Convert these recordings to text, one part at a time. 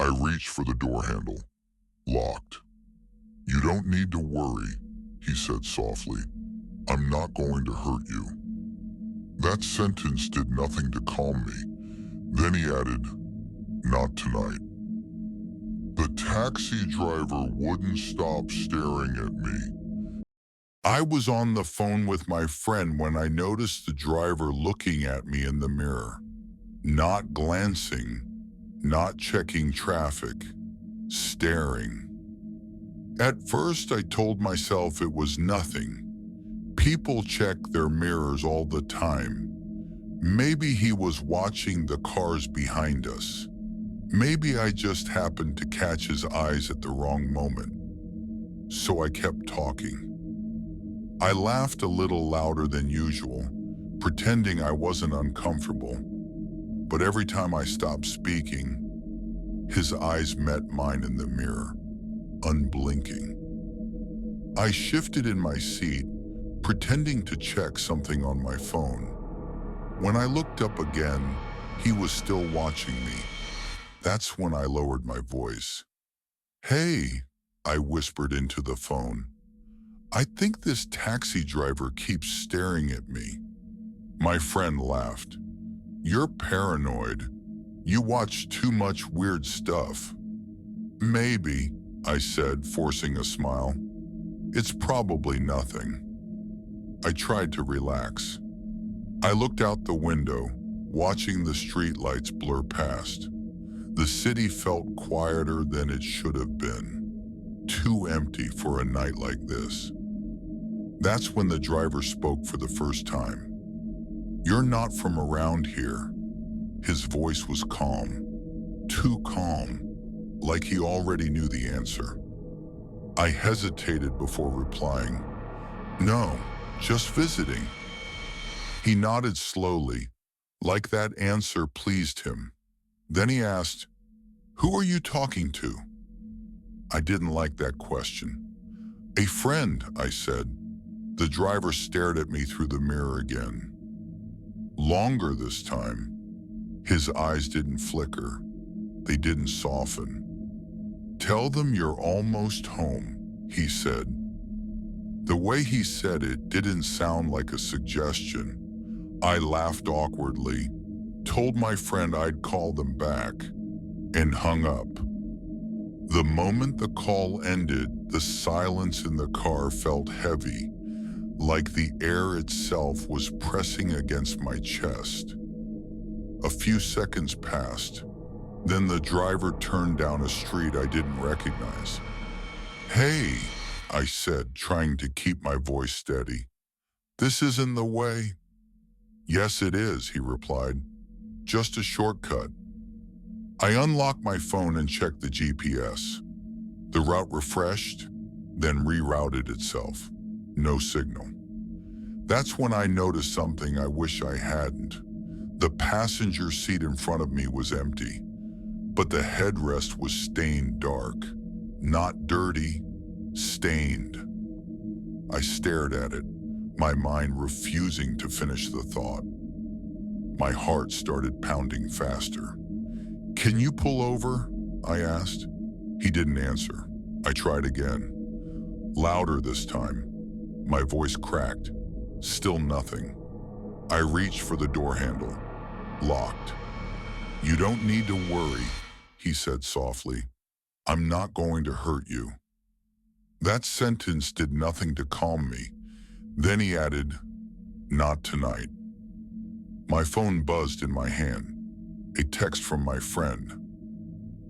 reached for the door handle. Locked. "You don't need to worry," he said softly. "I'm not going to hurt you." That sentence did nothing to calm me. Then he added, "Not tonight." The taxi driver wouldn't stop staring at me. I was on the phone with my friend when I noticed the driver looking at me in the mirror. Not glancing, not checking traffic, staring. At first, I told myself it was nothing. People check their mirrors all the time. Maybe he was watching the cars behind us. Maybe I just happened to catch his eyes at the wrong moment. So I kept talking. I laughed a little louder than usual, pretending I wasn't uncomfortable. But every time I stopped speaking, his eyes met mine in the mirror, unblinking. I shifted in my seat, pretending to check something on my phone. When I looked up again, he was still watching me. That's when I lowered my voice. "Hey," I whispered into the phone. "I think this taxi driver keeps staring at me." My friend laughed. "You're paranoid. You watch too much weird stuff." "Maybe," I said, forcing a smile. "It's probably nothing." I tried to relax. I looked out the window, watching the streetlights blur past. The city felt quieter than it should have been. Too empty for a night like this. That's when the driver spoke for the first time. "You're not from around here." His voice was calm. Too calm, like he already knew the answer. I hesitated before replying. "No, just visiting." He nodded slowly, like that answer pleased him. Then he asked, "Who are you talking to?" I didn't like that question. "A friend," I said. The driver stared at me through the mirror again. Longer this time. His eyes didn't flicker. They didn't soften. "Tell them you're almost home," he said. The way he said it didn't sound like a suggestion. I laughed awkwardly, told my friend I'd call them back, and hung up. The moment the call ended, the silence in the car felt heavy, like the air itself was pressing against my chest. A few seconds passed. Then the driver turned down a street I didn't recognize. "Hey," I said, trying to keep my voice steady. "This isn't the way." "Yes, it is," he replied. "Just a shortcut." I unlocked my phone and checked the GPS. The route refreshed, then rerouted itself. No signal. That's when I noticed something I wish I hadn't. The passenger seat in front of me was empty, but the headrest was stained dark. Not dirty, stained. I stared at it, my mind refusing to finish the thought. My heart started pounding faster. "Can you pull over?" I asked. He didn't answer. I tried again. Louder this time. My voice cracked. Still nothing. I reached for the door handle. Locked. "You don't need to worry," he said softly. "I'm not going to hurt you." That sentence did nothing to calm me. Then he added, "Not tonight." My phone buzzed in my hand. A text from my friend.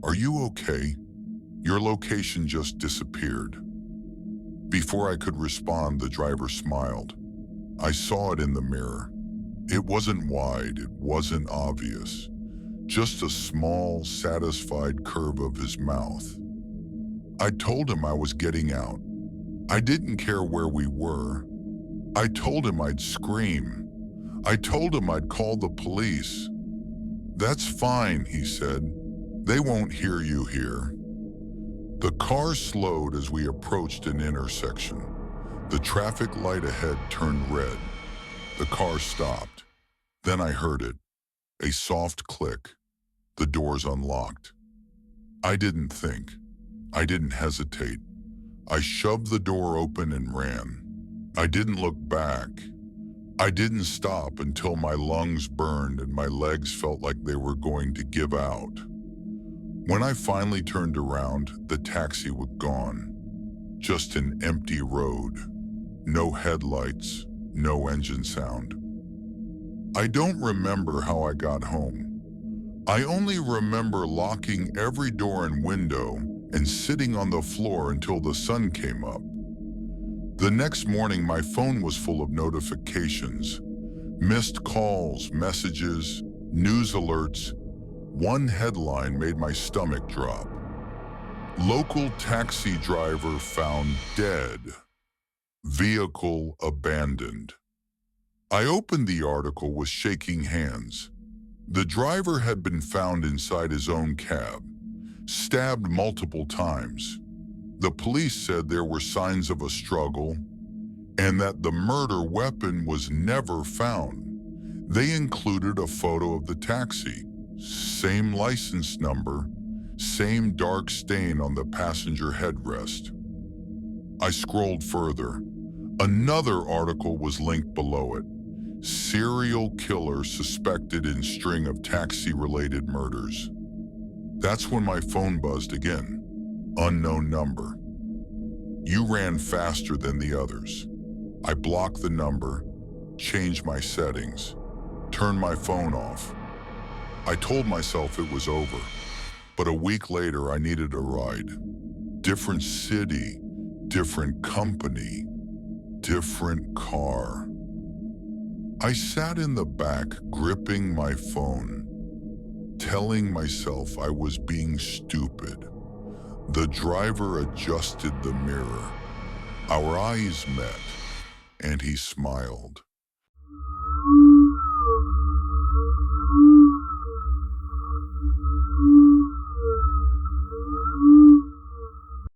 "Are you okay? Your location just disappeared." Before I could respond, the driver smiled. I saw it in the mirror. It wasn't wide, it wasn't obvious. Just a small, satisfied curve of his mouth. I told him I was getting out. I didn't care where we were. I told him I'd scream. I told him I'd call the police. "That's fine," he said. "They won't hear you here." The car slowed as we approached an intersection. The traffic light ahead turned red. The car stopped. Then I heard it. A soft click. The doors unlocked. I didn't think. I didn't hesitate. I shoved the door open and ran. I didn't look back. I didn't stop until my lungs burned and my legs felt like they were going to give out. When I finally turned around, the taxi was gone. Just an empty road. No headlights, no engine sound. I don't remember how I got home. I only remember locking every door and window and sitting on the floor until the sun came up. The next morning, my phone was full of notifications. Missed calls, messages, news alerts. One headline made my stomach drop. Local taxi driver found dead. Vehicle abandoned. I opened the article with shaking hands. The driver had been found inside his own cab, stabbed multiple times. The police said there were signs of a struggle and that the murder weapon was never found. They included a photo of the taxi, same license number, same dark stain on the passenger headrest. I scrolled further. Another article was linked below it. Serial killer suspected in string of taxi-related murders. That's when my phone buzzed again. Unknown number. You ran faster than the others. I blocked the number, changed my settings, turned my phone off. I told myself it was over, but a week later I needed a ride. Different city, different company, different car. I sat in the back, gripping my phone, telling myself I was being stupid. The driver adjusted the mirror. Our eyes met, and he smiled.